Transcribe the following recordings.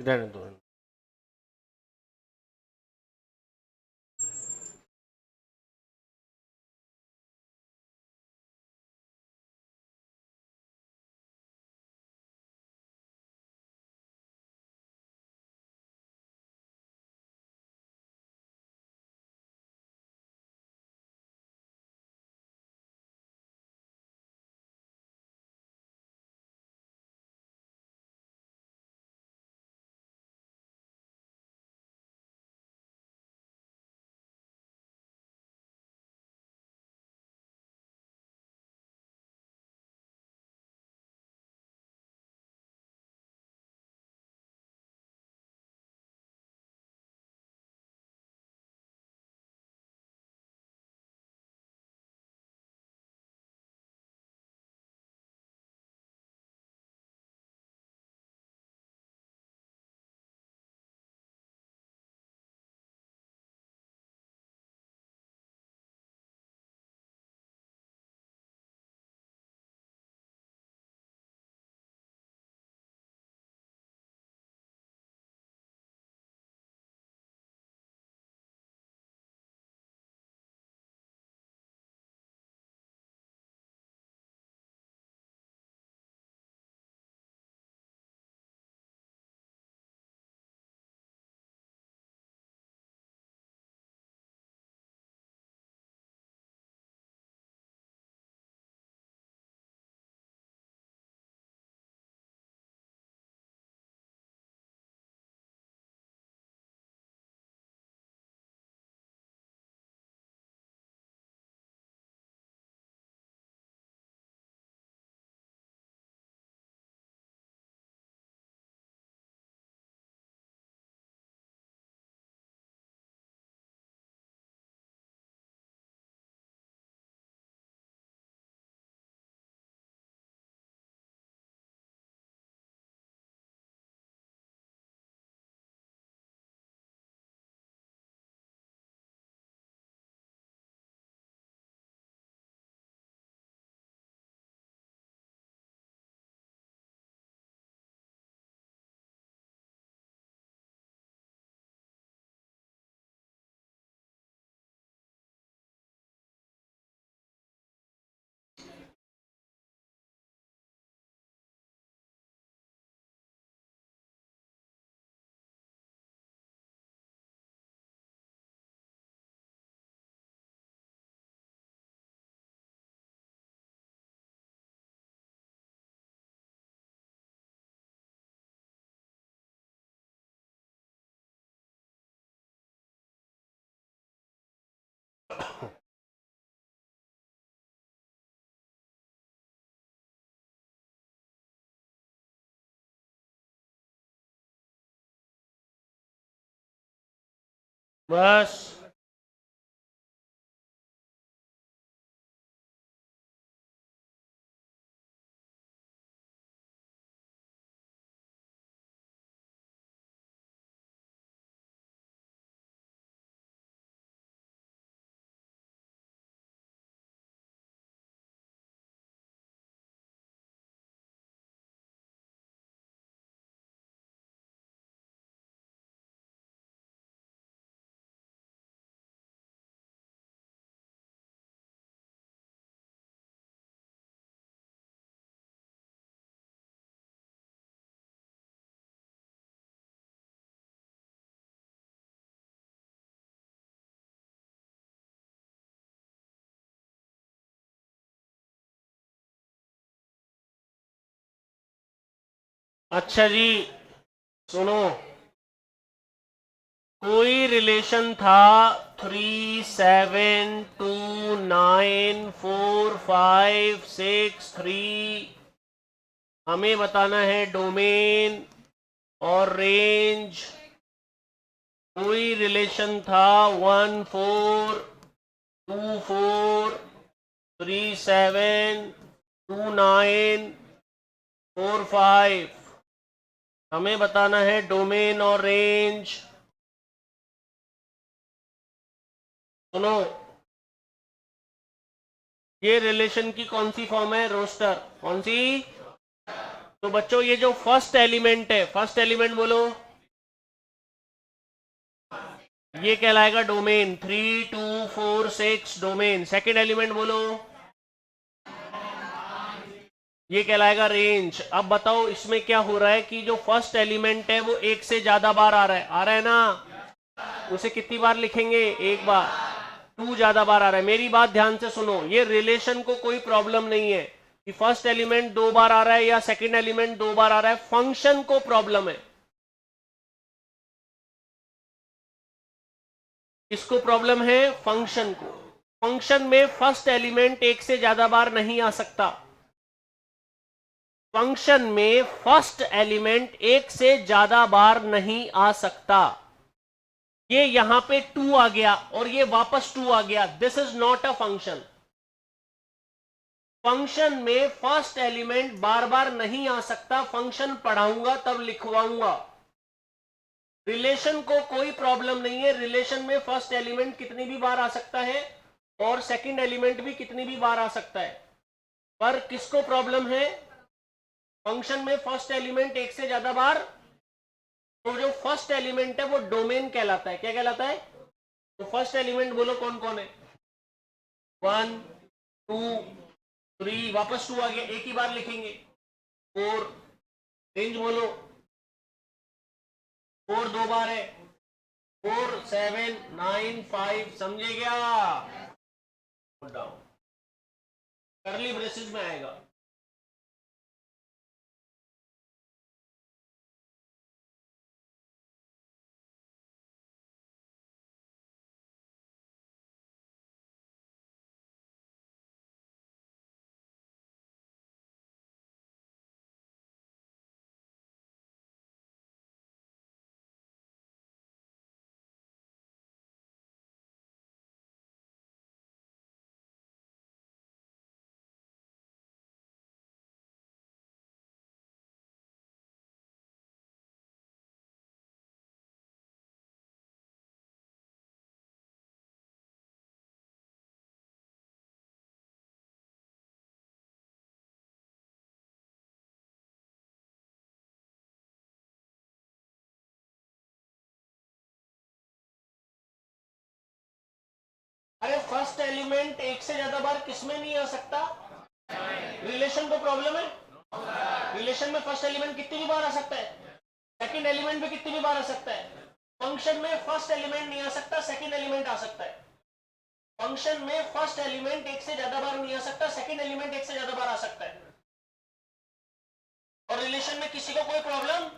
रहने दो। बस अच्छा जी, सुनो। कोई रिलेशन था 37294563। हमें बताना है डोमेन और रेंज। कोई रिलेशन था 1424372945। हमें बताना है डोमेन और रेंज। सुनो, ये रिलेशन की कौन सी फॉर्म है? रोस्टर। कौन सी? तो बच्चों, ये जो फर्स्ट एलिमेंट है, फर्स्ट एलिमेंट बोलो। ये कहलाएगा डोमेन। 3 2 4 6 डोमेन। सेकेंड एलिमेंट बोलो, ये कहलाएगा रेंज। अब बताओ इसमें क्या हो रहा है कि जो फर्स्ट एलिमेंट है वो एक से ज्यादा बार आ रहा है ना। उसे कितनी बार लिखेंगे? एक बार। टू ज्यादा बार आ रहा है। मेरी बात ध्यान से सुनो, ये रिलेशन को कोई प्रॉब्लम नहीं है कि फर्स्ट एलिमेंट 2 बार आ रहा है या सेकंड एलिमेंट 2 बार आ रहा है, फंक्शन को प्रॉब्लम है। किसको प्रॉब्लम है? फंक्शन को। फंक्शन में फर्स्ट एलिमेंट एक से ज्यादा बार नहीं आ सकता। फंक्शन में फर्स्ट एलिमेंट एक से ज्यादा बार नहीं आ सकता। ये यहां पे 2 आ गया और ये वापस 2 आ गया, this is not a function. Function में फर्स्ट एलिमेंट बार बार नहीं आ सकता। फंक्शन पढ़ाऊंगा तब लिखवाऊंगा। रिलेशन को कोई प्रॉब्लम नहीं है। रिलेशन में फर्स्ट एलिमेंट कितनी भी बार आ सकता है और सेकंड एलिमेंट भी कितनी भी बार आ सकता है। पर किसको प्रॉब्लम है? फंक्शन में फर्स्ट एलिमेंट एक से ज्यादा बार। तो जो फर्स्ट एलिमेंट है वो डोमेन कहलाता है। क्या कहलाता है? तो फर्स्ट एलिमेंट बोलो कौन कौन है? 1 2 3, वापस 2 आ गया, एक ही बार लिखेंगे। 4, रेंज बोलो। 4 2 बार है। 4 7 9 5, समझे क्या? डाउन करली ब्रेसेस में आएगा। अरे फर्स्ट एलिमेंट एक से ज्यादा बार किसमें नहीं आ सकता? रिलेशन को प्रॉब्लम है। रिलेशन में फर्स्ट एलिमेंट कितनी भी बार आ सकता है, सेकंड एलिमेंट भी कितनी भी बार आ सकता है। फंक्शन में फर्स्ट एलिमेंट नहीं आ सकता, सेकंड एलिमेंट आ सकता है। फंक्शन में फर्स्ट एलिमेंट एक से ज्यादा बार नहीं आ सकता, सेकंड एलिमेंट एक से ज्यादा बार आ सकता है। और रिलेशन में किसी को कोई problem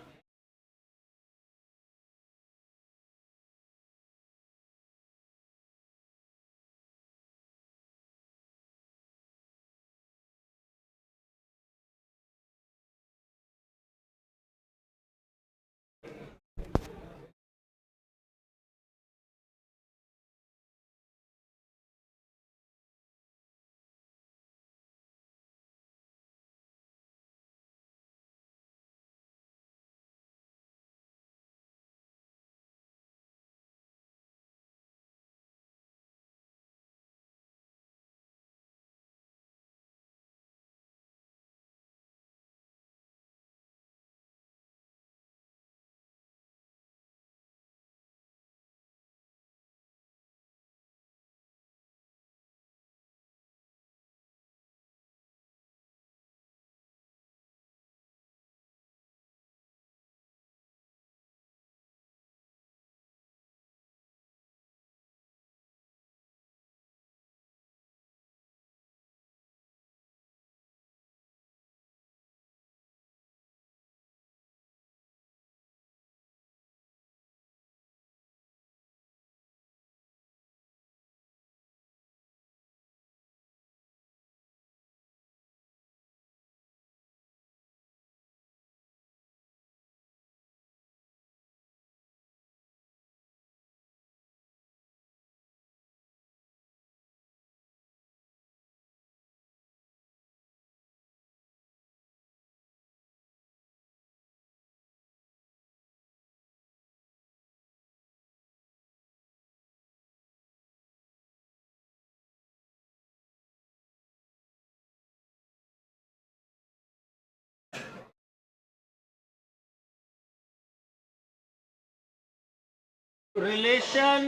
relation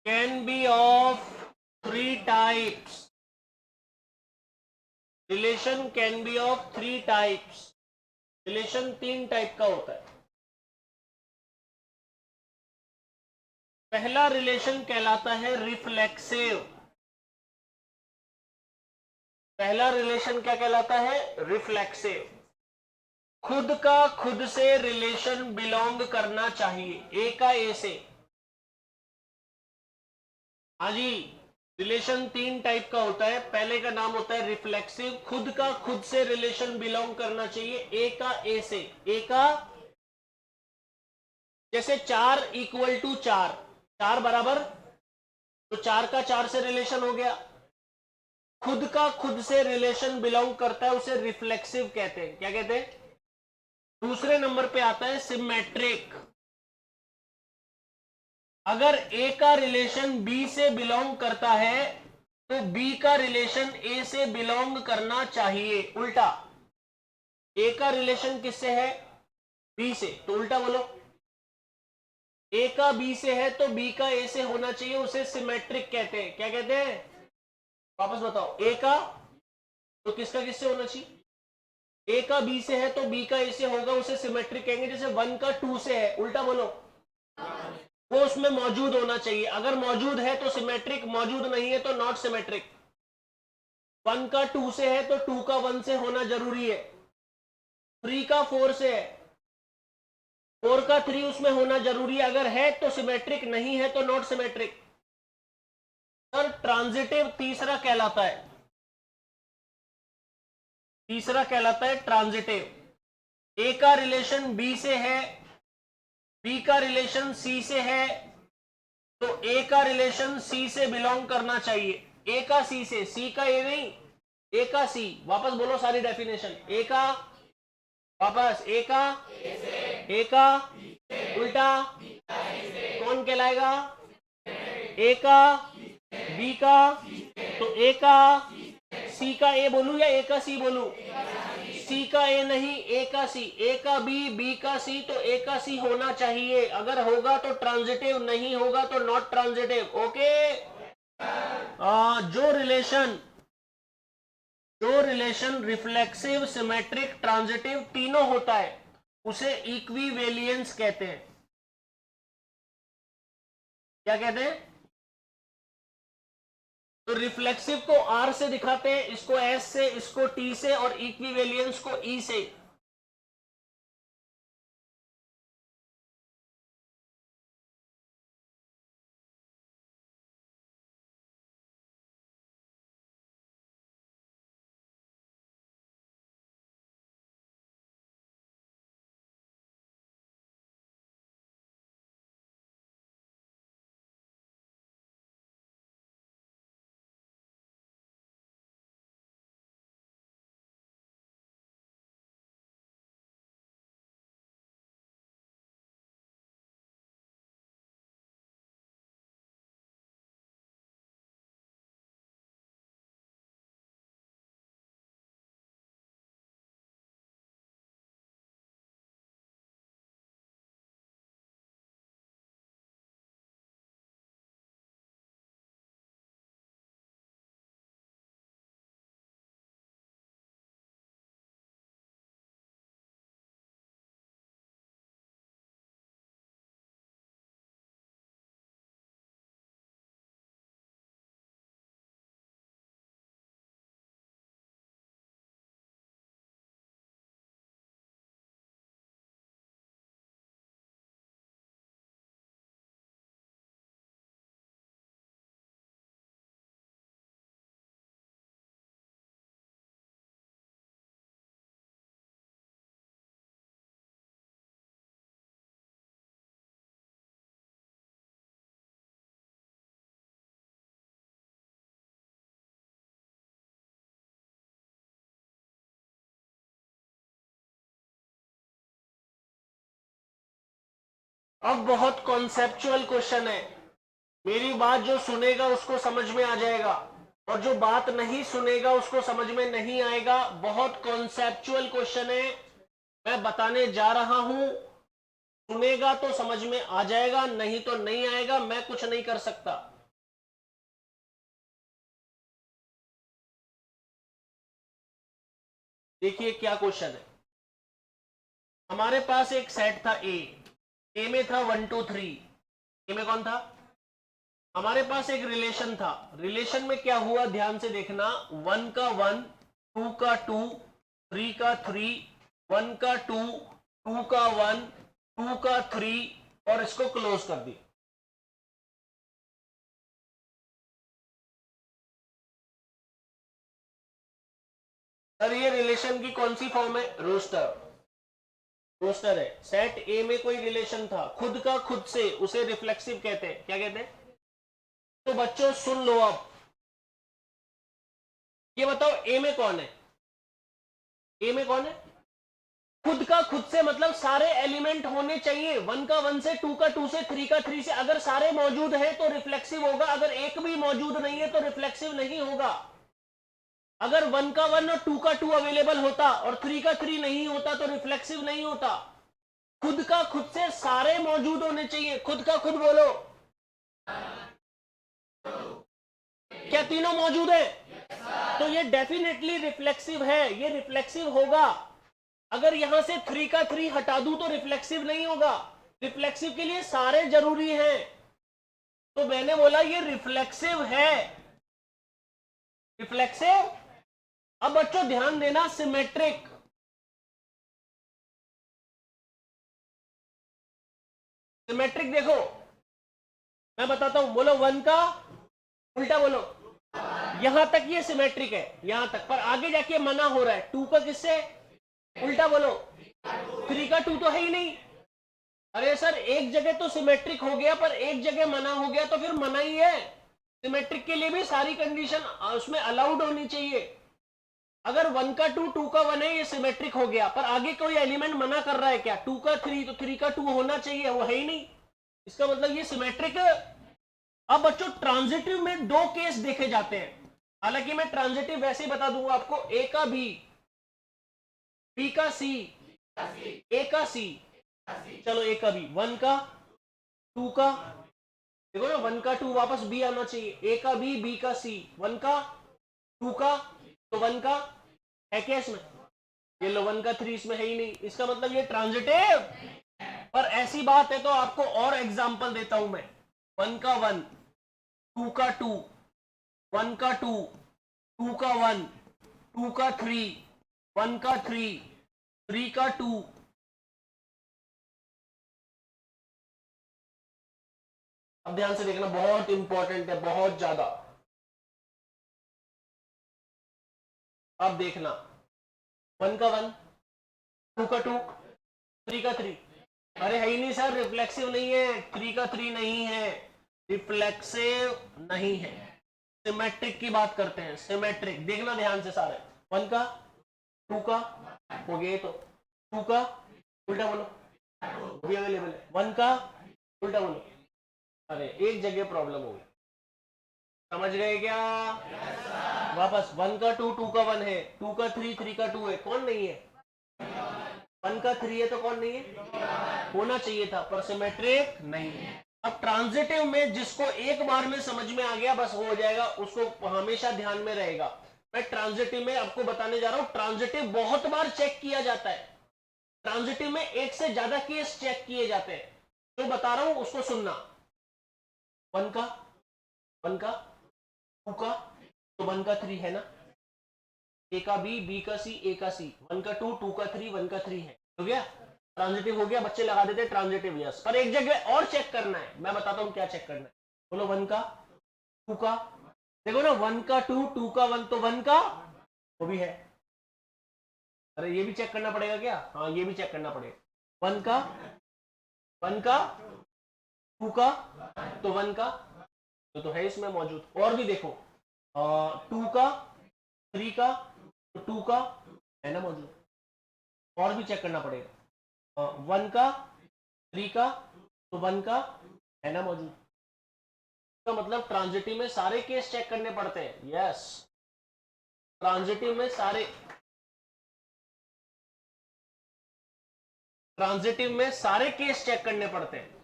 can be of 3 types. Relation can be of 3 types. Relation 3 type का होता है। पहला रिलेशन कहलाता है रिफ्लेक्सिव। पहला रिलेशन क्या कहलाता है? रिफ्लेक्सिव। खुद का खुद से रिलेशन बिलोंग करना चाहिए, ए का ए से। हाँ जी, रिलेशन 3 टाइप का होता है। पहले का नाम होता है रिफ्लेक्सिव, खुद का खुद से रिलेशन बिलोंग करना चाहिए, ए का ए से। ए का जैसे 4 इक्वल टू 4, 4 बराबर, तो 4 का 4 से रिलेशन हो गया। खुद का खुद से रिलेशन बिलोंग करता है, उसे रिफ्लेक्सिव कहते हैं। क्या कहते हैं? दूसरे नंबर पे आता है सिमेट्रिक। अगर ए का रिलेशन बी से बिलोंग करता है तो बी का रिलेशन ए से बिलोंग करना चाहिए। उल्टा, ए का रिलेशन किससे है? बी से, तो उल्टा बोलो, ए का बी से है तो बी का ए से होना चाहिए, उसे सिमेट्रिक कहते हैं। क्या कहते हैं? वापस बताओ, ए का तो किसका किससे होना चाहिए? ए का बी से है तो बी का ए से होगा, उसे सिमेट्रिक कहेंगे। जैसे 1 का 2 से है, उल्टा बोलो, वो उसमें मौजूद होना चाहिए। अगर मौजूद है तो सिमेट्रिक, मौजूद नहीं है तो नॉट सिमेट्रिक। 1 का 2 से है तो 2 का 1 से होना जरूरी है। 3 का 4 से है, 4 का 3 उसमें होना जरूरी है। अगर है तो सिमेट्रिक, नहीं है तो नॉट सिमेट्रिक। सर ट्रांजिटिव तीसरा कहलाता है। तीसरा कहलाता है ट्रांजिटिव। ए का रिलेशन बी से है, बी का रिलेशन सी से है, तो ए का रिलेशन सी से बिलोंग करना चाहिए। ए का सी से, सी का ए नहीं, ए का सी। वापस बोलो सारी डेफिनेशन। ए का, वापस, ए का ए का उल्टा कौन कहलाएगा? ए का बी का, तो ए का सी का ए बोलू या ए का सी बोलू? सी का ए नहीं, ए का सी। ए का बी, बी का सी, तो ए का सी होना चाहिए। अगर होगा तो ट्रांजिटिव, नहीं होगा तो नॉट ट्रांजिटिव। ओके। जो रिलेशन रिफ्लेक्सिव, सिमेट्रिक, ट्रांजिटिव तीनों होता है, उसे इक्विवेलियंस कहते हैं। क्या कहते हैं? तो रिफ्लेक्सिव को आर से दिखाते हैं, इसको एस से, इसको टी से, और इक्विवेलियंस को ई से। अब बहुत कॉन्सेप्चुअल क्वेश्चन है। मेरी बात जो सुनेगा उसको समझ में आ जाएगा, और जो बात नहीं सुनेगा उसको समझ में नहीं आएगा। बहुत कॉन्सेप्चुअल क्वेश्चन है, मैं बताने जा रहा हूं। सुनेगा तो समझ में आ जाएगा, नहीं तो नहीं आएगा, मैं कुछ नहीं कर सकता। देखिए क्या क्वेश्चन है। हमारे पास एक सेट था ए में था 1 2 3। ए में कौन था? हमारे पास एक रिलेशन था, रिलेशन में क्या हुआ ध्यान से देखना, 1 का 1, 2 का 2, 3 का 3, 1 का 2, 2 का 1, 2 का 3 और इसको क्लोज कर दिया। सर ये रिलेशन की कौन सी फॉर्म है? रोस्टर। रोस्टर है। सेट ए में कोई रिलेशन था खुद का खुद से, उसे रिफ्लेक्सिव कहते हैं। क्या कहते हैं? तो बच्चों सुन लो अब, ये बताओ ए में कौन है? ए में कौन है? खुद का खुद से मतलब सारे एलिमेंट होने चाहिए, 1 का 1 से, 2 का 2 से, 3 का 3 से। अगर सारे मौजूद है तो रिफ्लेक्सिव होगा, अगर एक भी मौजूद नहीं है तो रिफ्लेक्सिव नहीं होगा। अगर 1 का 1 और 2 का 2 अवेलेबल होता और 3 का 3 नहीं होता तो रिफ्लेक्सिव नहीं होता। खुद का खुद से सारे मौजूद होने चाहिए। खुद का खुद बोलो, क्या तीनों मौजूद है? तो ये डेफिनेटली रिफ्लेक्सिव है, ये रिफ्लेक्सिव होगा। अगर यहां से 3 का 3 हटा दूं तो रिफ्लेक्सिव नहीं होगा। रिफ्लेक्सिव के लिए सारे जरूरी हैं, तो मैंने बोला ये रिफ्लेक्सिव है। रिफ्लेक्सिव। अब बच्चों ध्यान देना, सिमेट्रिक। सिमेट्रिक देखो, मैं बताता हूं, बोलो 1 का उल्टा बोलो। यहां तक ये सिमेट्रिक है, यहां तक, पर आगे जाके मना हो रहा है। 2 का किससे? उल्टा बोलो। 3 का 2 तो है ही नहीं। अरे सर एक जगह तो सिमेट्रिक हो गया पर एक जगह मना हो गया, तो फिर मना ही है। सिमेट्रिक के लिए भी सारी कंडीशन उसमें अलाउड होनी चाहिए। अगर 1 का 2, 2 का 1 है, ये सिमेट्रिक हो गया, पर आगे कोई एलिमेंट मना कर रहा है क्या? 2 का 3 तो 3 का 2 होना चाहिए, वो है ही नहीं, इसका मतलब ये सिमेट्रिक। अब बच्चों ट्रांजिटिव में दो केस देखे जाते हैं, हालांकि मैं ट्रांजिटिव वैसे ही बता दूंगा आपको, ए का बी, बी का सी, ए का सी। चलो ए का बी, 1 का 2 का, देखो ना 1 का 2 वापस बी आना चाहिए। ए का बी, बी का सी, 1 का 2 का, तो 1 का है क्या इसमें? ये लो 1 का 3 इसमें है ही नहीं, इसका मतलब ये ट्रांजिटिव। पर ऐसी बात है तो आपको और एग्जांपल देता हूं मैं। 1 का 1, 2 का 2, 1 का 2, 2 का 1, 2 का 3, 1 का 3, 3 का 2। अब ध्यान से देखना, बहुत इंपॉर्टेंट है, बहुत ज्यादा। अब देखना, 1 का 1, 2 का 2, 3 का 3। अरे है ही नहीं सर, रिफ्लेक्सिव नहीं है, 3 का 3 नहीं है, रिफ्लेक्सिव नहीं है। सिमेट्रिक की बात करते हैं, सिमेट्रिक। देखना ध्यान से सारे, 1 का 2 का हो गया, तो 2 का उल्टा बोलो, वो भी अवेलेबल है। 1 का उल्टा बोलो। अरे एक जगह प्रॉब्लम होगी, समझ गए क्या? वापस 1 का 2, 2 का 1 है, 2 का 3, 3 का 2 है, कौन नहीं है? 1 का 3 है तो कौन नहीं है? होना चाहिए था, पर सिमेट्रिक नहीं है। अब ट्रांजिटिव में जिसको एक बार में समझ में आ गया बस हो जाएगा, उसको हमेशा ध्यान में रहेगा। मैं ट्रांजिटिव में आपको बताने जा रहा हूं, ट्रांजिटिव बहुत बार चेक किया जाता है। ट्रांजिटिव में एक से ज्यादा केस चेक किए जाते हैं, जो बता रहा हूं उसको सुनना। 1 का 1 का 2 का, तो 1 का 3 है ना, ए का बी, बी का सी, ए का सी, 1 का 2, 2 का 3, 1 का 3 है, हो गया ट्रांजिटिव, हो गया। बच्चे लगा देते ट्रांजिटिव यस, पर एक जगह और चेक करना है, मैं बताता हूं क्या चेक करना है। बोलो 1 का 2 का, देखो ना 1 का 2, 2 का 1, तो 1 का वो भी है। अरे ये भी चेक करना पड़ेगा क्या? हाँ ये भी चेक करना पड़ेगा। 1 का 1 का 2 का, तो 1 का तो है इसमें मौजूद। और भी देखो, 2 का 3 का, तो 2 का है ना मौजूद। और भी चेक करना पड़ेगा, 1 का 3 का, तो 1 का है ना मौजूद। तो मतलब ट्रांजिटिव में सारे केस चेक करने पड़ते हैं। यस, ट्रांजिटिव में सारे ट्रांजिटिव में सारे केस चेक करने पड़ते हैं,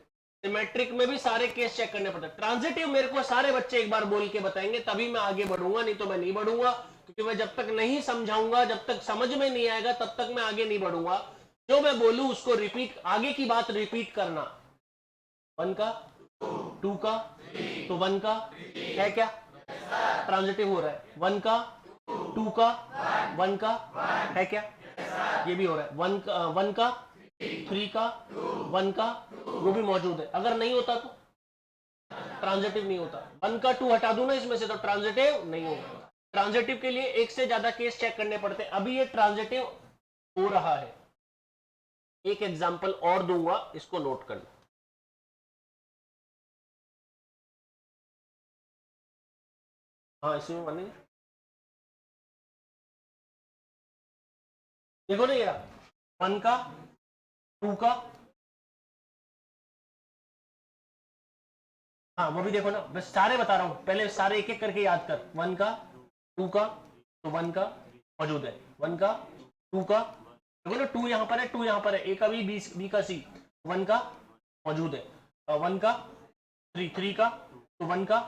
सिमेट्रिक में भी सारे केस चेक करने पड़ते हैं। ट्रांजिटिव मेरे को सारे बच्चे एक बार बोल के बताएंगे तभी मैं आगे बढ़ूंगा, नहीं तो मैं नहीं बढ़ूंगा, क्योंकि मैं जब तक नहीं समझाऊंगा, जब तक समझ में नहीं आएगा, तब तक मैं आगे नहीं बढ़ूंगा। जो मैं बोलूं उसको रिपीट, आगे की बात रिपीट करना। 1 का 2 का, तो 1 का है क्या, ट्रांजिटिव हो रहा है। 1 का 2 का 1 का है क्या, ये भी हो रहा है। 1 का 3 का 1 का वो भी मौजूद है। अगर नहीं होता तो ट्रांजिटिव नहीं होता। 1 का 2 हटा दूं ना इसमें से तो ट्रांजिटिव नहीं होगा। ट्रांजिटिव के लिए एक से ज्यादा केस चेक करने पड़ते हैं। अभी ये ट्रांजिटिव हो रहा है। एक एग्जांपल और दूंगा, इसको नोट करना। हाँ इसी में बनेगा, देखो ना ये 1 का 2 का, हाँ वो भी देखो ना, बस सारे बता रहा हूं, पहले सारे एक एक करके याद कर। 1 का 2 का, तो 1 का मौजूद है। 1 का 2 का, देखो ना 2 यहां पर है, 2 यहां पर है, ए का बी, बी का सी, 1 का मौजूद है। 1 का 3 का, तो 1 का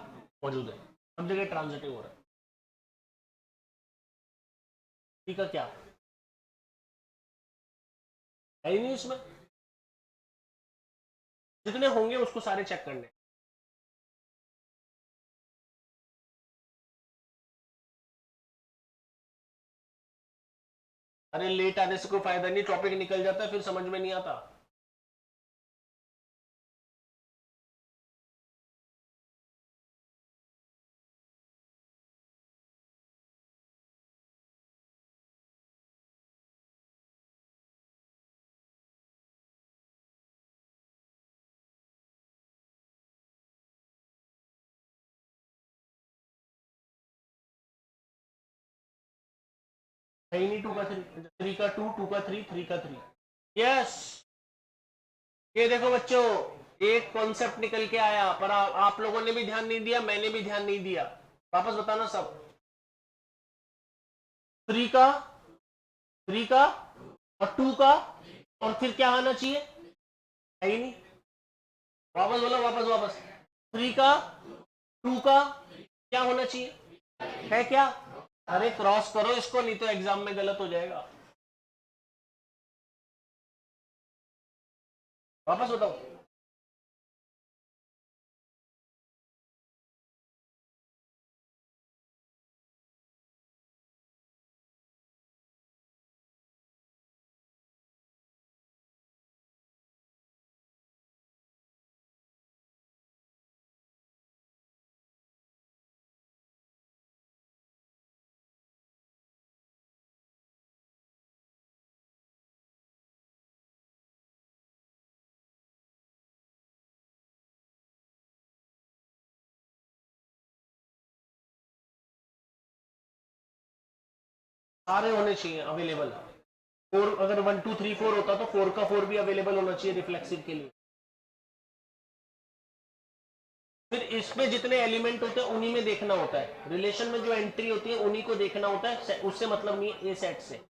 मौजूद है। सब जगह ट्रांजिटिव हो रहा है। 3 का क्या है ही नहीं इसमें, जितने होंगे उसको सारे चेक करने। अरे लेट आने से कोई फायदा नहीं, टॉपिक निकल जाता है फिर समझ में नहीं आता। है ही नहीं। 2 का 3, 3 का 2, 2 का 3, 3 का 3। यस, ये देखो बच्चों, एक कॉन्सेप्ट निकल के आया, पर आप लोगों ने भी ध्यान नहीं दिया, मैंने भी ध्यान नहीं दिया। वापस बताना सब। 3 का 3 का और 2 का, और फिर क्या आना चाहिए, है ही नहीं। वापस बोलो, वापस वापस। 3 का 2 का क्या होना चाहिए, है क्या। अरे क्रॉस करो इसको, नहीं तो एग्जाम में गलत हो जाएगा। वापस बताओ। सारे होने चाहिए अवेलेबल। 4, अगर 1 2 3 4 होता तो 4 का 4 भी अवेलेबल होना चाहिए रिफ्लेक्सिव के लिए। फिर इसमें जितने एलिमेंट होते हैं उन्हीं में देखना होता है, रिलेशन में जो एंट्री होती है उन्हीं को देखना होता है, उससे मतलब नहीं है ए सेट से।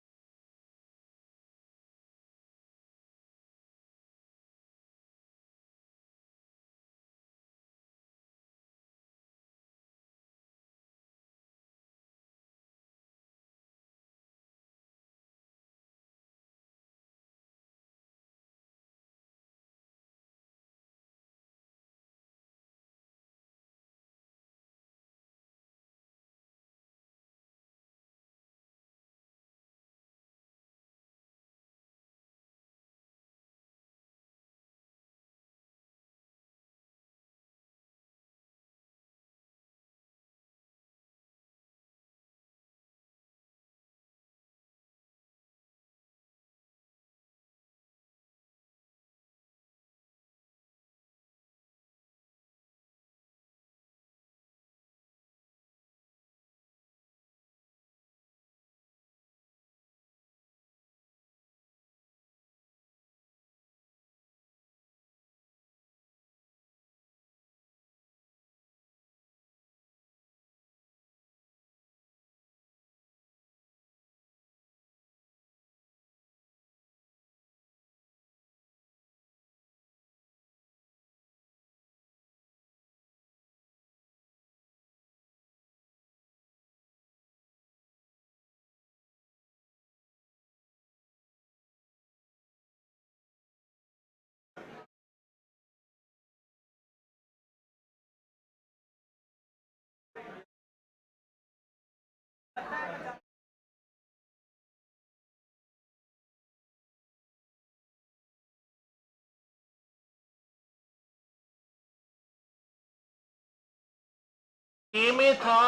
ए में था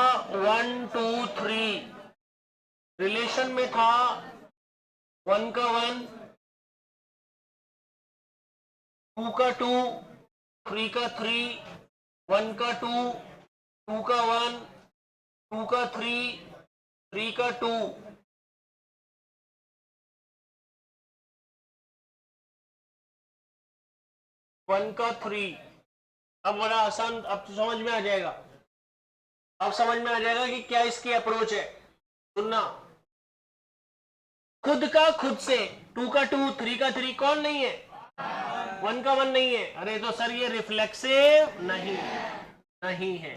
1 2 3, रिलेशन में था 1 का 1, 2 का 2, 3 का 3, 1 का 2, 2 का 1, 2 का 3, 3 का 2, वन का 3। अब बड़ा आसान, अब तो समझ में आ जाएगा, अब समझ में आ जाएगा कि क्या इसकी अप्रोच है। सुनना, खुद का खुद से, 2 का 2, 3 का 3 कौन नहीं है? 1 का 1 नहीं है। अरे तो सर ये रिफ्लेक्सिव नहीं है,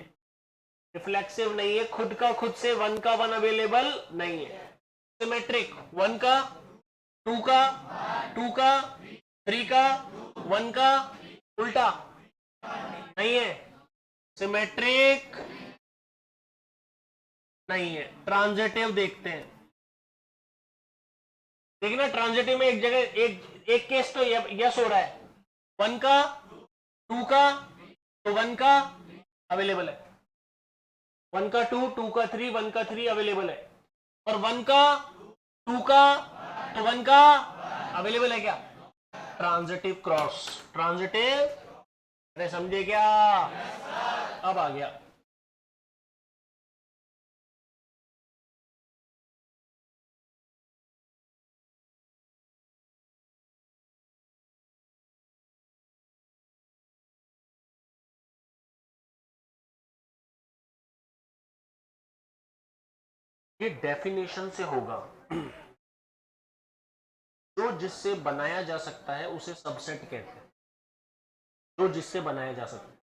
रिफ्लेक्सिव नहीं है। खुद का खुद से 1 का 1 अवेलेबल नहीं है। सिमेट्रिक 1 का, 2 का, 2 का, 3 का, 1 का, उल्टा नहीं है, सिमेट्रिक नहीं है। ट्रांजिटिव देखते हैं, देखना ट्रांजिटिव में एक जगह एक केस तो यस हो रहा है, 1 का 2 का, तो 1 का अवेलेबल है, 1 का 2, 2 का 3, 1 का 3 अवेलेबल है, और 1 का 2 का, तो 1 का अवेलेबल है क्या? Transitive cross, transitive. अरे समझे क्या? अब आ गया। ये डेफिनेशन से होगा, जो जिससे बनाया जा सकता है उसे सबसेट कहते हैं, जो जिससे बनाया जा सकता है।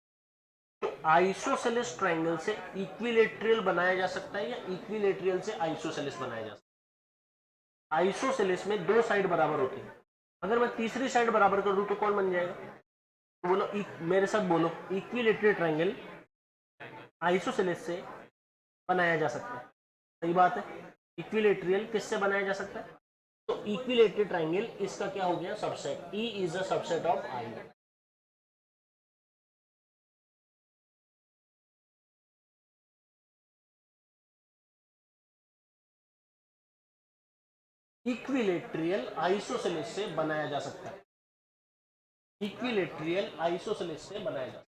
तो आइसोसेलेस ट्रायंगल से इक्विलेटरल बनाया जा सकता है, या इक्विलेटरल से आइसोसेलेस बनाया जा सकता है। आइसोसेलेस में 2 साइड बराबर होती है, अगर मैं तीसरी साइड बराबर कर दूं तो कौन बन जाएगा? तो बोलो, मेरे साथ बोलो, इक्विलेटरल ट्रायंगल आइसोसेलेस से बनाया जा सकता है। सही बात है। इक्विलेटरल किससे बनाया जा सकता है? तो इक्विलेटरल ट्रायंगल इसका क्या हो गया? Subset. E is a subset of I। Equilateral isosceles से बनाया जा सकता है, इक्विलेटरल आइसोसेलेस से बनाया जा सकता है।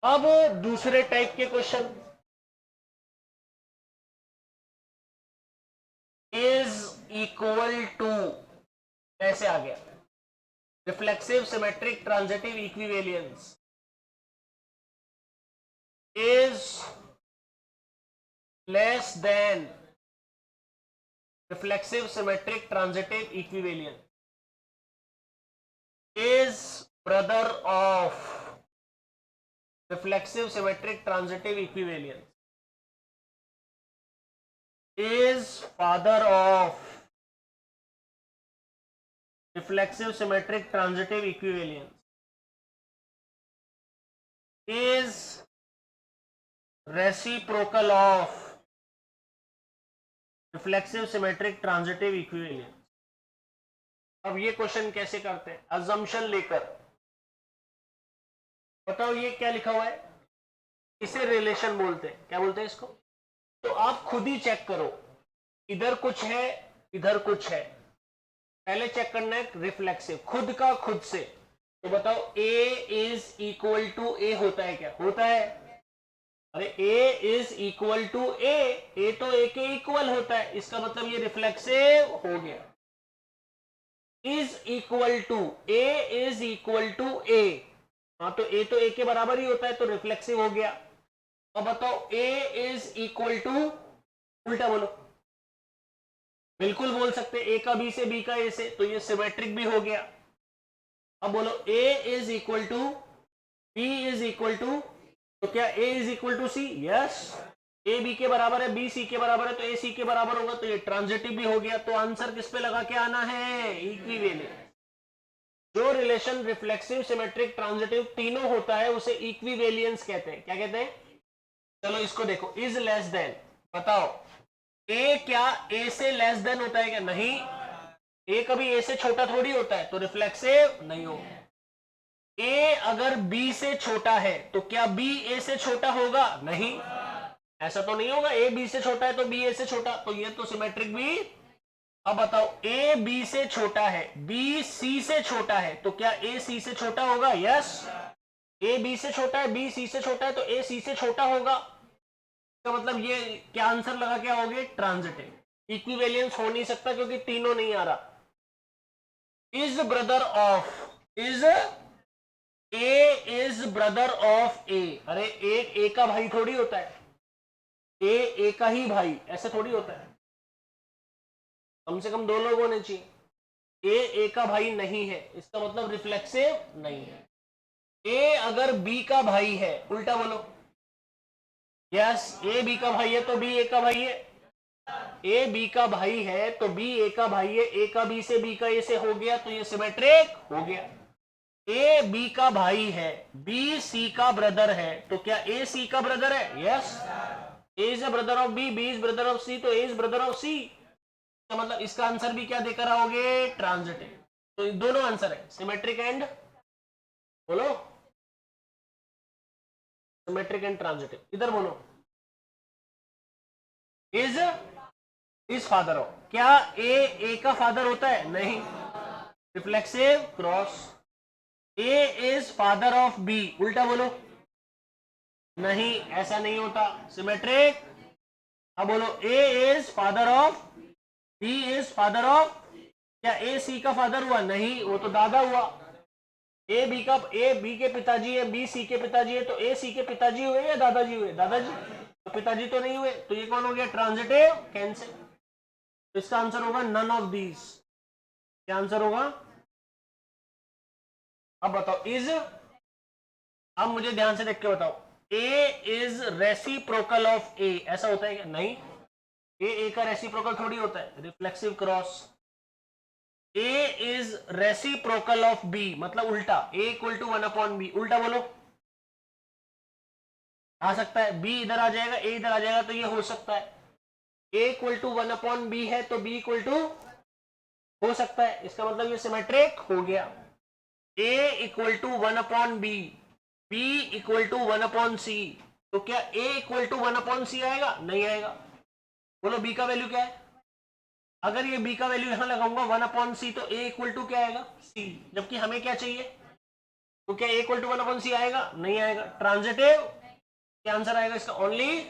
अब दूसरे टाइप के क्वेश्चन, इज इक्वल टू कैसे आ गया? Reflexive, symmetric, transitive, equivalence. Is less than reflexive, symmetric, transitive, equivalence. Is brother of reflexive, symmetric, transitive, equivalence. Is father of reflexive, symmetric, transitive, equivalence. Is reciprocal of reflexive, symmetric, transitive, equivalence. अब ये question कैसे करते हैं? Assumption लेकर बताओ, ये क्या लिखा हुआ है? इसे रिलेशन बोलते हैं। क्या बोलते हैं इसको? तो आप खुद ही चेक करो, इधर कुछ है, इधर कुछ है। पहले चेक करना है रिफ्लेक्सिव, खुद का खुद से। तो बताओ, A is equal to A होता है क्या? होता है। अरे A is equal to A तो A के इक्वल होता है, इसका मतलब ये रिफ्लेक्सिव हो गया। Is equal to A is equal to A, हाँ तो ए तो ए के बराबर ही होता है, तो रिफ्लेक्सिव हो गया। अब बताओ ए इज इक्वल टू, उल्टा बोलो, बिल्कुल बोल सकते ए का बी से, बी का ए से, तो ये सिमेट्रिक भी हो गया। अब बोलो A is equal to B is equal to, तो क्या A is equal to C? Yes, A B के बराबर है, बी सी के बराबर है, तो ए सी के बराबर होगा, तो ये ट्रांजिटिव भी हो गया। तो आंसर किस पे लगा के आना है? इक्विवेलेंस। जो रिलेशन रिफ्लेक्सिव, सिमेट्रिक, ट्रांजिटिव तीनों होता है उसे इक्विवेलेंस कहते हैं। क्या कहते हैं? चलो इसको देखो, इज लेस देन, बताओ ए क्या ए से लेस देन होता है क्या? नहीं, ए कभी ए से छोटा थोड़ी होता है, तो रिफ्लेक्सिव नहीं होगा। ए अगर बी से छोटा है तो क्या बी ए से छोटा होगा? नहीं, ऐसा तो नहीं होगा। ए बी से छोटा है तो बी ए से छोटा, तो ये तो सिमेट्रिक भी। अब बताओ ए बी से छोटा है, बी सी से छोटा है, तो क्या ए सी से छोटा होगा? यस, ए बी से छोटा है, बी सी से छोटा है, तो ए सी से छोटा होगा। तो मतलब ये क्या आंसर लगा क्या होगे? ट्रांजिटिव। इक्विवेलेंस हो नहीं सकता क्योंकि तीनों नहीं आ रहा। Is brother of, is A is brother of A, अरे ए का भाई थोड़ी होता है, ए का ही भाई, ऐसे थोड़ी होता है। कम से कम दो लोग होने चाहिए। ए का भाई नहीं है, इसका मतलब रिफ्लेक्सिव नहीं है। ए अगर बी का भाई है, उल्टा बोलो, यस, ए बी का भाई है तो बी ए का भाई है। ए बी का भाई है तो बी ए का भाई है, ए का बी से, बी का ए से हो गया, तो ये सिमेट्रिक हो गया। ए बी का भाई है, बी सी का ब्रदर है, तो क्या ए सी का ब्रदर है? Yes, A is a brother of B, B is brother of C, तो A is brother of C. तो मतलब इसका आंसर भी क्या देकर आओगे? ट्रांजिटिव। तो दोनों आंसर है, सिमेट्रिक एंड, बोलो, सिमेट्रिक एंड ट्रांजिटिव। इधर बोलो, इज फादर ऑफ, क्या ए का फादर होता है? नहीं, reflexive cross. A is father of B, उल्टा बोलो, नहीं, ऐसा नहीं होता, सिमेट्रिक। अब बोलो A is father of B is father of, क्या ए सी का फादर हुआ? नहीं, वो तो दादा हुआ। ए बी के पिताजी है, बी सी के पिताजी है, तो ए सी के पिताजी हुए या दादाजी हुए? दादाजी, तो पिताजी तो नहीं हुए, तो ये कौन हो गया? Transitive, cancel. तो इसका आंसर होगा नन ऑफ दीज। क्या आंसर होगा? अब बताओ, इज, अब मुझे ध्यान से देख के बताओ, ए इज रेसिप्रोकल ऑफ ए, ऐसा होता है क्या? नहीं, ए का रेसिप्रोकल थोड़ी होता है, reflexive cross. A is reciprocal of B, मतलब उल्टा, ए इक्वल टू 1/b, उल्टा बोलो, आ सकता है, बी इधर आ जाएगा, ए इधर आ जाएगा, तो ये हो सकता है। ए इक्वल टू 1/b है तो बी इक्वल टू हो सकता है, इसका मतलब ये सिमेट्रिक हो गया। A equal to 1/b, B equal to 1/c, तो क्या ए इक्वल टू 1/c आएगा? नहीं आएगा। बोलो बी का वैल्यू क्या है? अगर ये बी का वैल्यू यहां लगाऊंगा 1/c, तो ए इक्वल टू क्या आएगा? सी, जबकि हमें क्या चाहिए, तो क्या ए इक्वल टू 1/c आएगा? नहीं आएगा, ट्रांजिटिव। क्या आंसर आएगा इसका? ओनली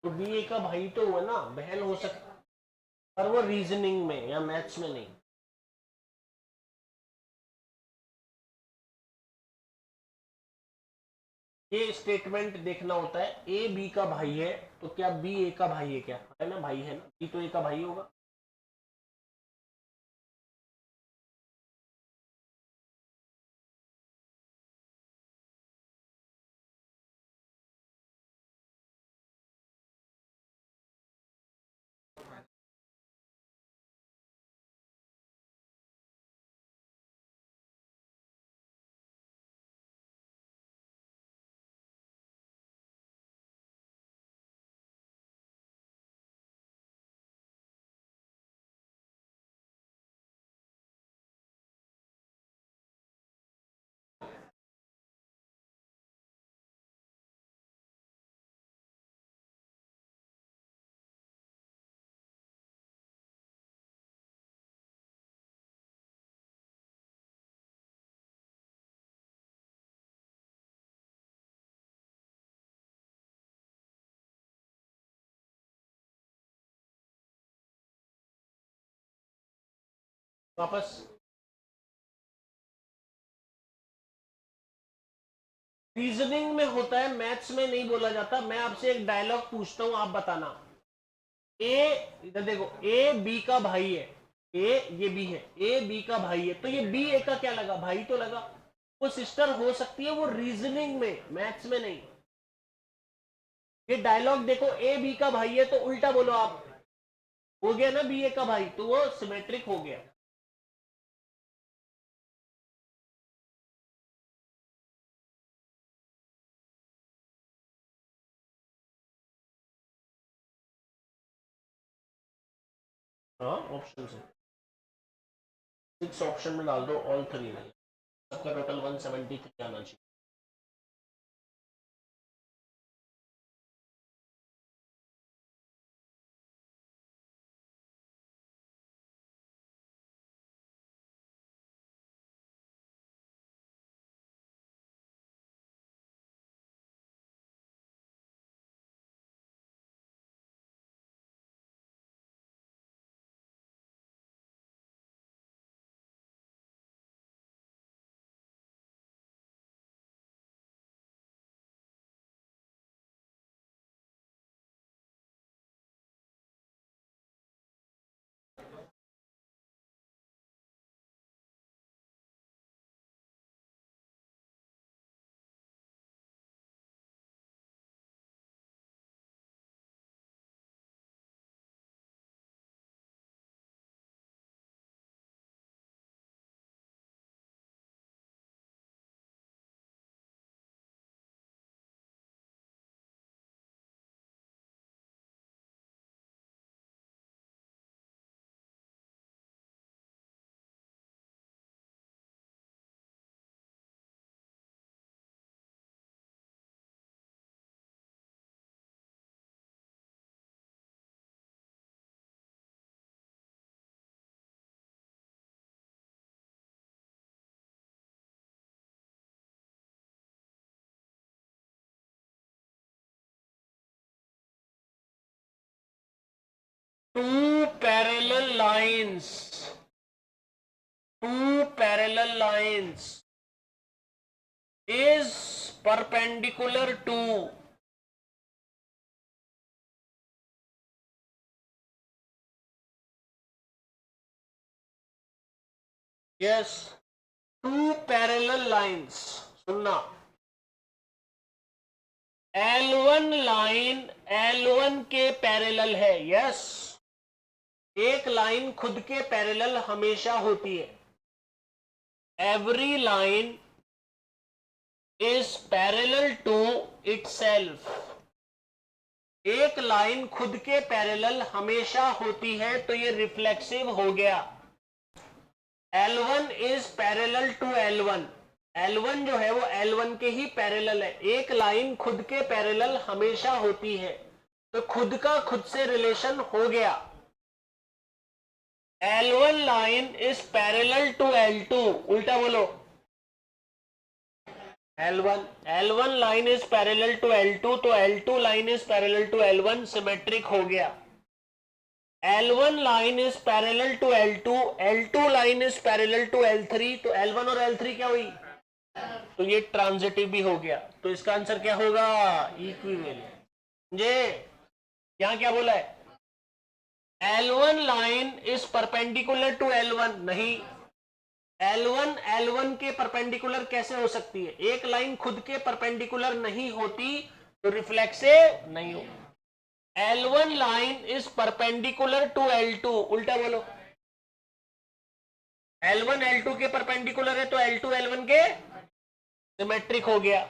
तो बी ए का भाई तो हुआ ना, बहन हो सकती, पर वो रीजनिंग में या मैथ्स में नहीं। ये स्टेटमेंट देखना होता है, ए बी का भाई है तो क्या बी ए का भाई है, क्या है ना, भाई है ना, बी तो ए का भाई होगा। वापस रीजनिंग में होता है, मैथ्स में नहीं बोला जाता। मैं आपसे एक डायलॉग पूछता हूं, आप बताना। ए, इधर देखो, ए बी का भाई है, ए ये बी है, ए बी का भाई है, तो ये बी ए का क्या लगा, भाई तो लगा। वो सिस्टर हो सकती है, वो रीजनिंग में, मैथ्स में नहीं। ये डायलॉग देखो, ए बी का भाई है तो उल्टा बोलो आप, हो गया ना बी ए का भाई, तो वो सिमेट्रिक हो गया। हाँ, ऑप्शन से 6 ऑप्शन में डाल दो, ऑल 3 नहीं, सबका टोटल 173 आना चाहिए। Two parallel lines. Two parallel lines is perpendicular to. Yes. Two parallel lines. सुनना. L1 लाइन L1 के पैरेलल है. यस. एक लाइन खुद के पैरेलल हमेशा होती है. Every line is parallel to itself. एक लाइन खुद के पैरेलल हमेशा होती है, तो ये रिफ्लेक्सिव हो गया. L1 is parallel to L1. L1 जो है वो L1 के ही पैरेलल है. एक लाइन खुद के पैरेलल हमेशा होती है, तो खुद का खुद से रिलेशन हो गया. L1 line is parallel to L2. उल्टा बोलो. L1 line is parallel to L2, तो L2 line is parallel to L1, symmetric हो गया। L1 line is parallel to L2, L2 line is parallel to L3, तो L1 और L3 क्या हुई, तो ये ट्रांजिटिव भी हो गया। तो इसका आंसर क्या होगा, इक्विवेलेंट। जे यहां क्या बोला है, L1 line is perpendicular to L1, नहीं, L1 के परपेंडिकुलर कैसे हो सकती है, एक लाइन खुद के परपेंडिकुलर नहीं होती तो रिफ्लेक्सिव नहीं हो। L1 line is perpendicular to L2, उल्टा बोलो, L1 L2 के परपेंडिकुलर है तो L2 L1 के सिमेट्रिक हो गया।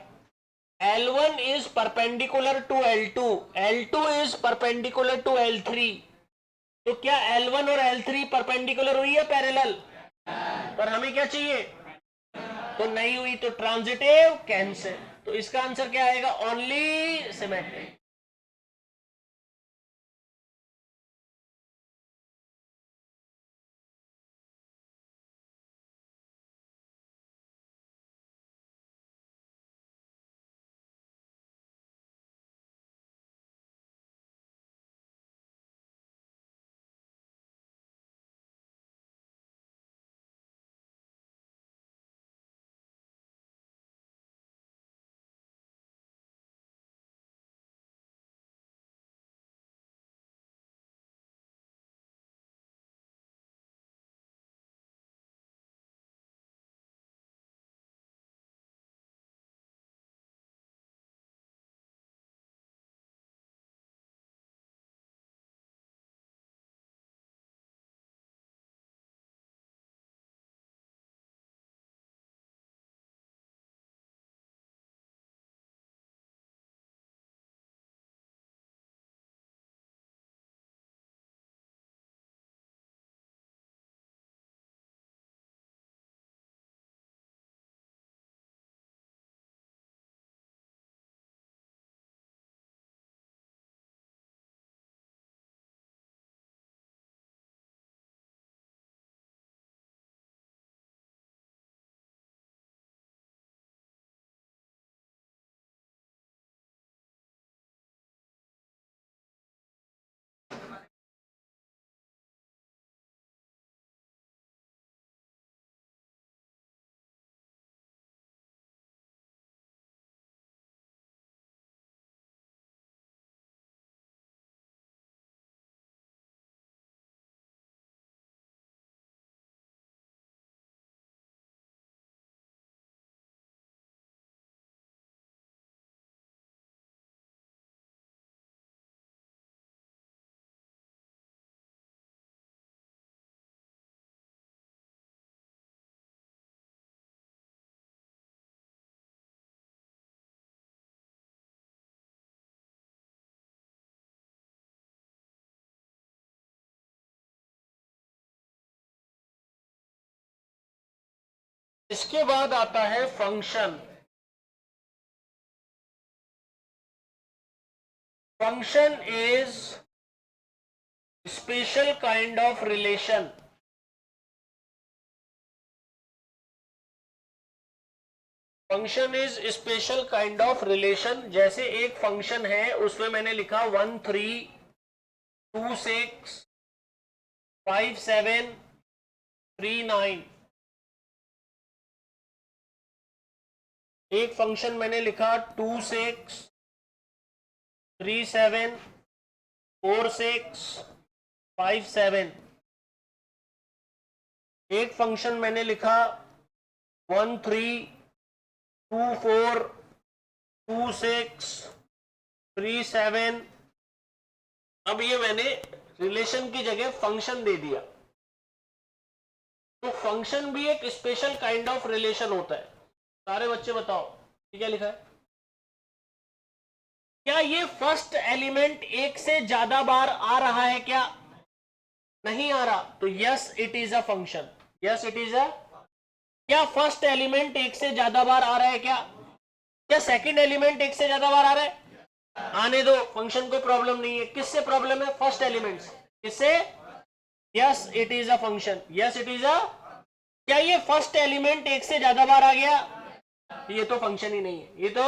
L1 is perpendicular to L2, L2 is perpendicular to L3, तो क्या L1 और L3 परपेंडिकुलर हुई है पैरेलल, पर हमें क्या चाहिए, तो नहीं हुई, तो ट्रांजिटिव कैंसिल। तो इसका आंसर क्या आएगा, ओनली सिमेट्रिक। इसके बाद आता है function. Function is special kind of relation. Function is special kind of relation. जैसे एक फंक्शन है उसमें मैंने लिखा 1 3 2 6 5 7 3 9। एक फंक्शन मैंने लिखा 2 6 3 7 4 6 5 7। एक फंक्शन मैंने लिखा 1 3 2 4 2 6 3 7। अब ये मैंने रिलेशन की जगह फंक्शन दे दिया, तो फंक्शन भी एक स्पेशल काइंड ऑफ रिलेशन होता है। सारे बच्चे बताओ ये क्या लिखा है, क्या ये फर्स्ट एलिमेंट एक से ज्यादा बार आ रहा है, क्या नहीं आ रहा, तो yes it is a function. Yes it is a, क्या फर्स्ट एलिमेंट एक से ज्यादा बार आ रहा है, क्या सेकंड एलिमेंट एक से ज्यादा बार आ रहा है, आने दो, फंक्शन को प्रॉब्लम नहीं है। किससे प्रॉब्लम है, फर्स्ट एलिमेंट से। किससे, yes it is a function. Yes it is a, क्या ये फर्स्ट एलिमेंट एक से ज्यादा बार आ गया, ये तो फंक्शन ही नहीं है, ये तो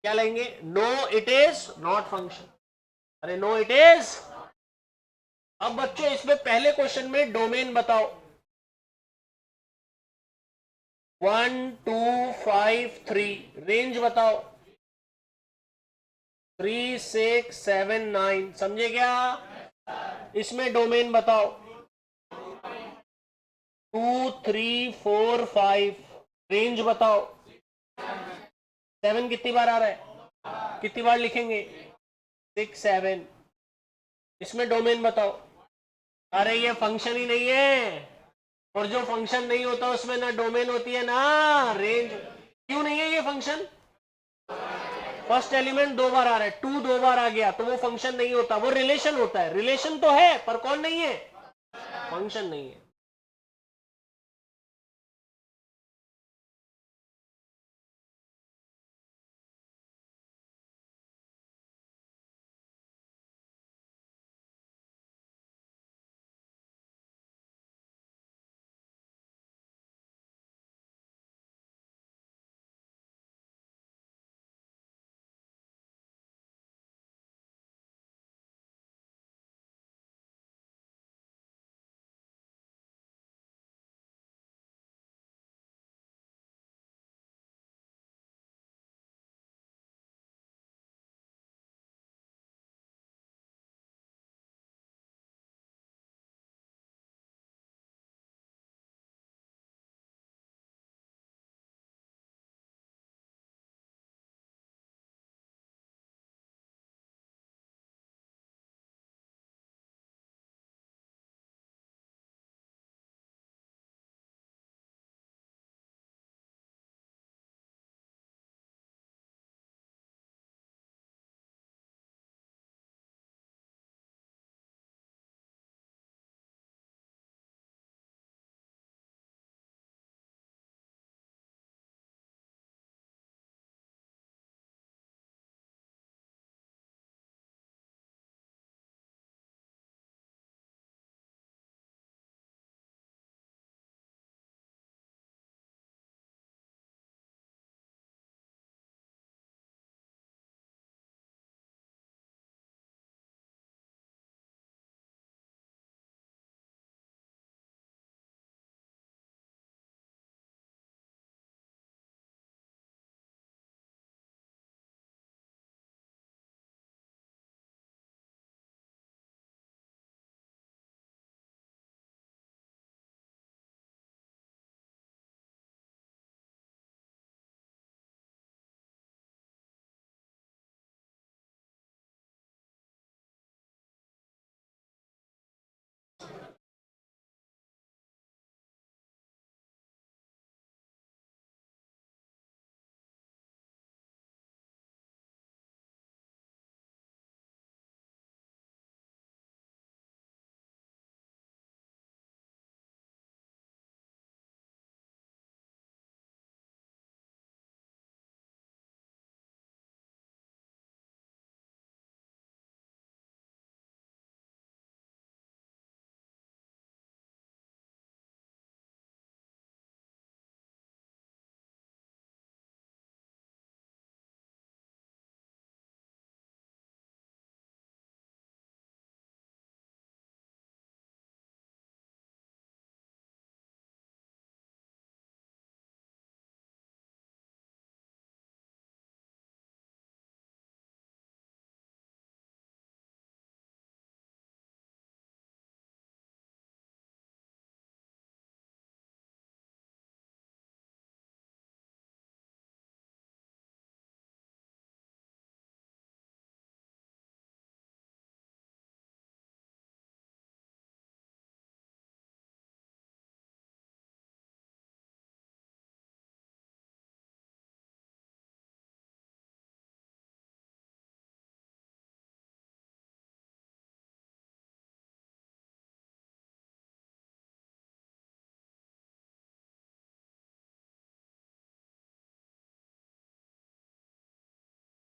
क्या लेंगे, no it is not function. अरे नो इट इज। अब बच्चों इसमें पहले क्वेश्चन में डोमेन बताओ, 1 2 5 3, रेंज बताओ 3 6 7 9, समझे क्या। इसमें डोमेन बताओ 2 3 4 5, रेंज बताओ 7 कितनी बार आ रहा है, कितनी बार लिखेंगे 6 7, इसमें डोमेन बताओ। अरे ये फंक्शन ही नहीं है, और जो फंक्शन नहीं होता उसमें ना डोमेन होती है ना रेंज। क्यों नहीं है ये फंक्शन, फर्स्ट एलिमेंट 2 बार आ रहा है, 2 2 बार आ गया तो वो फंक्शन नहीं होता, वो रिलेशन होता है। रिलेशन तो है पर कौन नहीं है, फंक्शन नहीं है।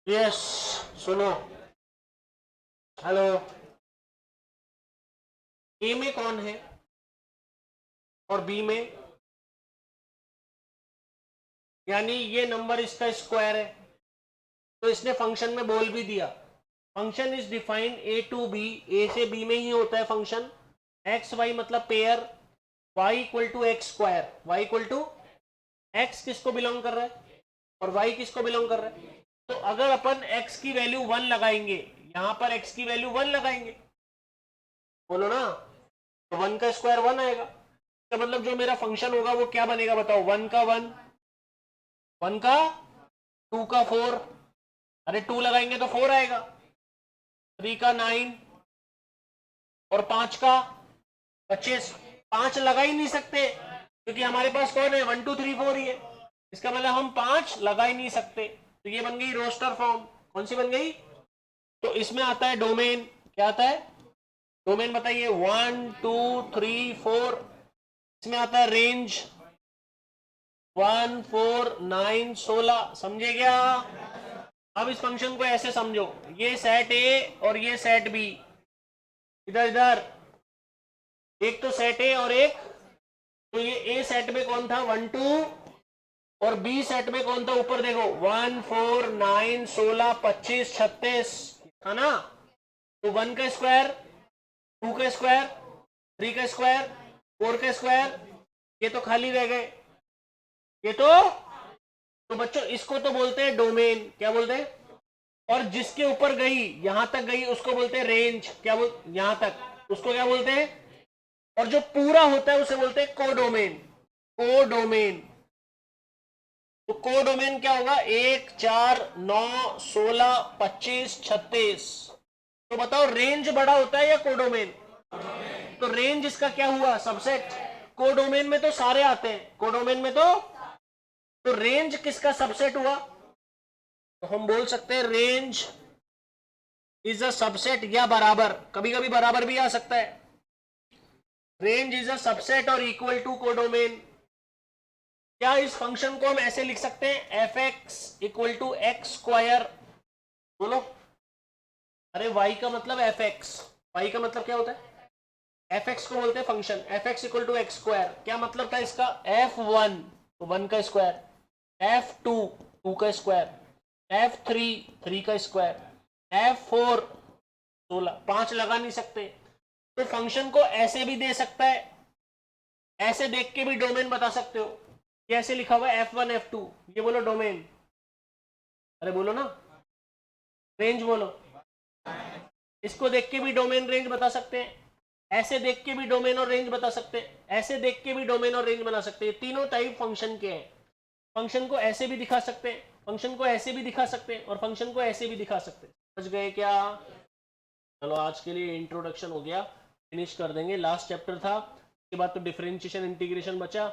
यस, सुनो, हेलो, ए में कौन है और बी में, यानी ये नंबर इसका स्क्वायर है। तो इसने फंक्शन में बोल भी दिया, function is defined A to B, A से बी में ही होता है फंक्शन, एक्स वाई मतलब pair, y equal to x square, y equal to X किसको बिलोंग कर रहा है और y किसको बिलोंग कर रहा है। तो अगर अपन x की वैल्यू 1 लगाएंगे, यहां पर x की वैल्यू 1 लगाएंगे, बोलो ना, तो 1 का स्क्वायर 1 आएगा। तो मतलब जो मेरा फंक्शन होगा वो क्या बनेगा बताओ, 1 का 1, 1 का 2 का 4, अरे 2 लगाएंगे तो 4 आएगा, 3 का 9 और 5 का 25। 5 लगा ही नहीं सकते क्योंकि हमारे पास कौन है, 1 2 3 4 ही है, इसका मतलब हम 5 लगा ही नहीं सकते। तो ये बन गई रोस्टर फॉर्म। कौन सी बन गई? तो इसमें आता है डोमेन, क्या आता है डोमेन बताइए, 1 2 3 4, इसमें आता है रेंज 1 4 9 16, समझे क्या? अब इस फंक्शन को ऐसे समझो, ये सेट ए और ये सेट बी, इधर इधर एक तो सेट ए और एक, तो ये ए सेट में कौन था 1 2 और बी सेट में कौन था, ऊपर देखो 1 4 9 16 25 36 था ना। तो 1 का स्क्वायर, 2 का स्क्वायर, 3 का स्क्वायर, 4 का स्क्वायर, ये तो खाली रह गए, ये तो बच्चों इसको तो बोलते हैं डोमेन, क्या बोलते हैं, और जिसके ऊपर गई यहां तक गई उसको बोलते हैं रेंज, क्या बोल, यहां तक उसको क्या बोलते हैं, और जो पूरा होता है उसे बोलते हैं कोडोमेन। कोडोमेन, तो कोडोमेन क्या होगा, 1 4 9 16 25 36। तो बताओ रेंज बड़ा होता है या कोडोमेन? तो रेंज इसका क्या हुआ, सबसेट। कोडोमेन में तो सारे आते हैं, कोडोमेन में तो रेंज किसका सबसेट हुआ, तो हम बोल सकते हैं रेंज इज अ सबसेट, या बराबर, कभी कभी बराबर भी आ सकता है, रेंज इज अ सबसेट और इक्वल टू कोडोमेन। क्या इस फंक्शन को हम ऐसे लिख सकते हैं, f x equal to x square, बोलो, अरे y का मतलब एफ एक्स, y का मतलब क्या होता है, एफ एक्स को बोलते हैं function, f x equal to x square, क्या मतलब था इसका, f1 तो 1 का स्क्वायर, f2 2 का स्क्वायर, f3 3 का स्क्वायर, f4 16, 5 लगा नहीं सकते। तो फंक्शन को ऐसे भी दे सकता है, ऐसे देख के भी डोमेन बता सकते हो, कैसे लिखा हुआ है f1 f2, ये बोलो डोमेन, अरे बोलो ना, रेंज बोलो, इसको देख के भी डोमेन रेंज बता सकते हैं, ऐसे देख के भी डोमेन और रेंज बता सकते हैं, ऐसे देख के भी डोमेन और रेंज बना सकते हैं। तीनों टाइप फंक्शन के हैं, फंक्शन को ऐसे भी दिखा सकते हैं, फंक्शन को ऐसे भी दिखा सकते हैं और फंक्शन को ऐसे भी दिखा सकते हैं। समझ गए क्या? चलो आज के लिए इंट्रोडक्शन हो गया, फिनिश कर देंगे, लास्ट चैप्टर था, उसके बाद तो डिफरेंशिएशन इंटीग्रेशन बचा।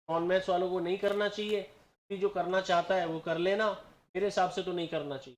नॉन मैथ्स वालों को नहीं करना चाहिए, जो करना चाहता है वो कर लेना, मेरे हिसाब से तो नहीं करना चाहिए।